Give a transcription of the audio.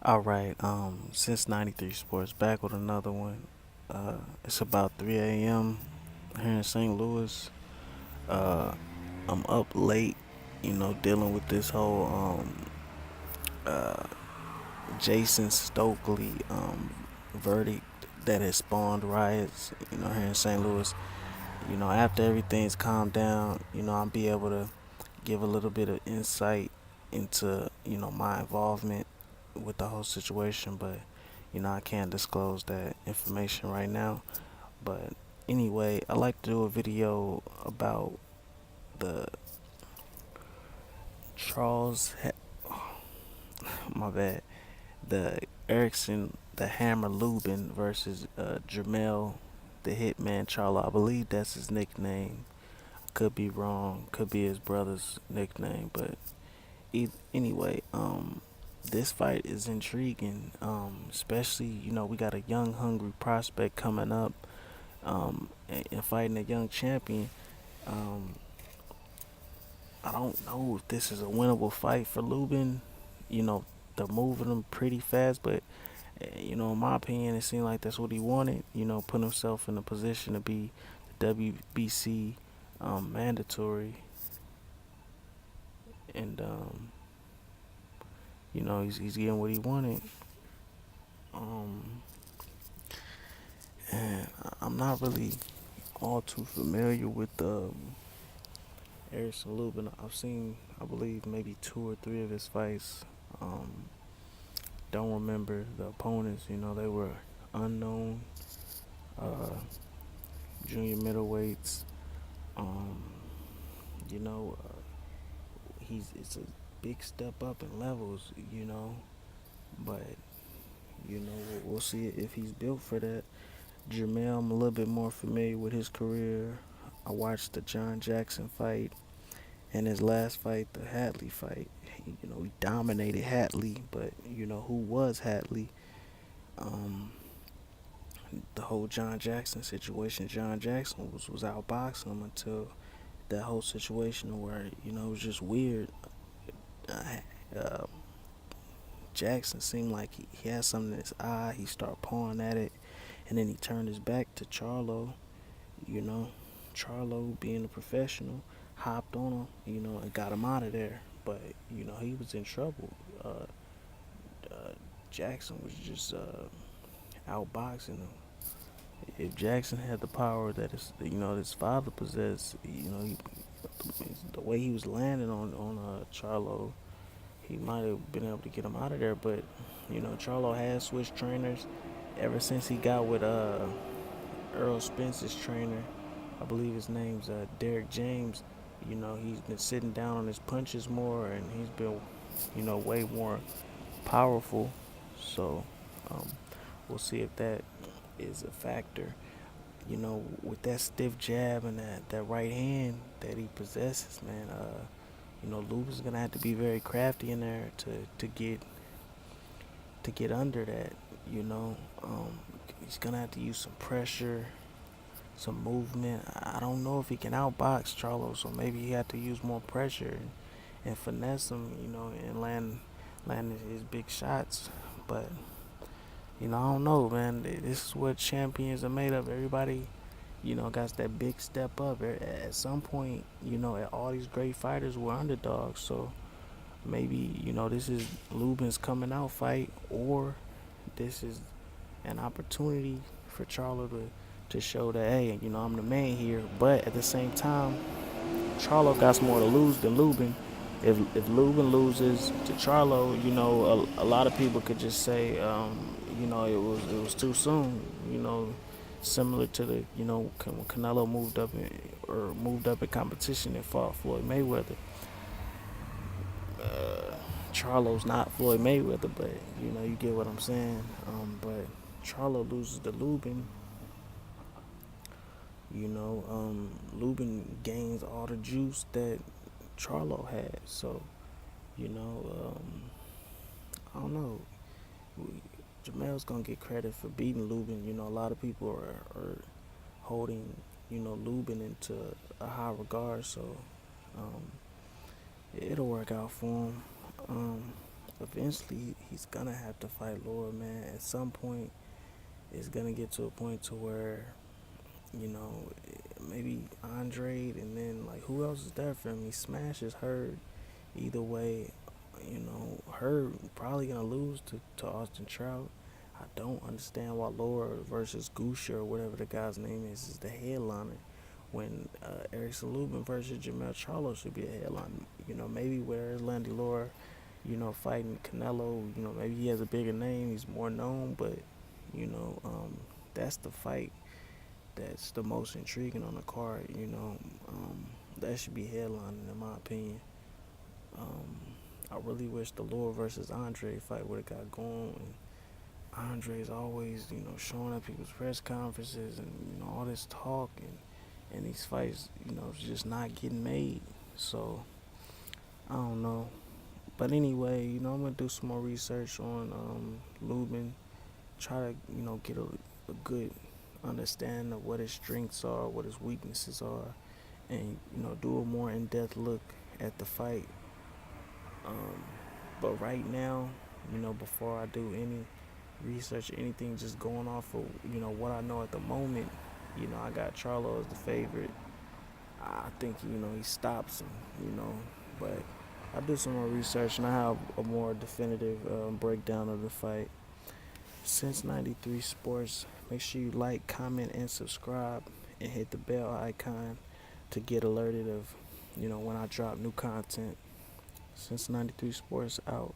All right, since 93 Sports back with another one. It's about 3 a.m. here in St. Louis. Uh, I'm up late, dealing with this whole uh, Jason Stokely verdict that has spawned riots, here in St. Louis. After everything's calmed down, I'll be able to give a little bit of insight into, my involvement with the whole situation, but I can't disclose that information right now. But anyway, I like to do a video about the Charles, my bad, the Erickson, the Hammer Lubin versus Jermell, the Hitman Charlo. I believe that's his nickname. Could be wrong. Could be his brother's nickname, but anyway, this fight is intriguing. Especially we got a young, hungry prospect coming up, and fighting a young champion. Um, I don't know if this is a winnable fight for Lubin. You know, they're moving him pretty fast, but in my opinion, it seemed like that's what he wanted. Put himself in a position to be the WBC mandatory, and he's getting what he wanted. Um, and I'm not really all too familiar with Erickson Lubin. I've seen, I believe, maybe two or three of his fights. Um, don't remember the opponents. They were unknown uh, junior middleweights. Um, you know, uh, it's a big step up in levels. But we'll see if he's built for that. Jermell, I'm a little bit more familiar with his career. I watched the John Jackson fight and his last fight, the Hatley fight. He dominated Hatley, but who was Hatley? Um, the whole John Jackson situation. John Jackson was outboxing him until that whole situation where it was just weird. Uh, Jackson seemed like he had something in his eye. He started pawing at it, and then he turned his back to Charlo. You know, Charlo, being a professional, hopped on him, and got him out of there. But he was in trouble. Uh, uh, Jackson was just outboxing him. If Jackson had the power that his father possessed, the way he was landing on Charlo, he might have been able to get him out of there. But Charlo has switched trainers ever since he got with Earl Spence's trainer. I believe his name's Derek James. He's been sitting down on his punches more, and he's been way more powerful. So um, we'll see if that is a factor. With that stiff jab and that right hand that he possesses, man. Lubin's gonna have to be very crafty in there to get under that. You know, um, he's gonna have to use some pressure, some movement. I don't know if he can outbox Charlo, so maybe he had to use more pressure and finesse him. And land his big shots. But I don't know, man. This is what champions are made of. Everybody, got that big step up. At some point, all these great fighters were underdogs. So maybe this is Lubin's coming out fight, or this is an opportunity for Charlo to show that, hey, I'm the man here. But at the same time, Charlo got more to lose than Lubin. If Lubin loses to Charlo, a lot of people could just say, it was too soon. Similar to the when Canelo moved up in competition and fought Floyd Mayweather. Charlo's not Floyd Mayweather, but you get what I'm saying. But Charlo loses to Lubin. Lubin gains all the juice that Charlo had. So, I don't know. Jermell's gonna get credit for beating Lubin. A lot of people are holding, Lubin into a high regard. So, um, it'll work out for him. Um, eventually he's gonna have to fight Lord, man. At some point, it's gonna get to a point to where, you know, maybe Andre, and then like who else is there for him? He smashes Hurd. Either way, you know, Hurd probably gonna lose to Austin Trout. I don't understand why Laura versus Gusha or whatever the guy's name is the headliner. When Erickson Lubin versus Jermell Charlo should be a headline. You know, maybe where Landy Laura, you know, fighting Canelo, you know, maybe he has a bigger name, he's more known, but, you know, that's the fight that's the most intriguing on the card, you know. That should be headlining in my opinion. Um, I really wish the Lord versus Andre fight would have got going. And Andre's always, you know, showing up people's press conferences and, you know, all this talk, and these fights, you know, just not getting made. So I don't know. But anyway, you know, I'm gonna do some more research on Lubin, try to, you know, get a good understanding of what his strengths are, what his weaknesses are, and, you know, do a more in-depth look at the fight. Um, but right now, you know, before I do any research or anything, just going off of, you know, what I know at the moment, you know, I got Charlo as the favorite. I think, you know, he stops him, you know, but I do some more research and I have a more definitive breakdown of the fight. Since 93 Sports, make sure you like, comment, and subscribe, and hit the bell icon to get alerted of, you know, when I drop new content. Since 93 Sports out.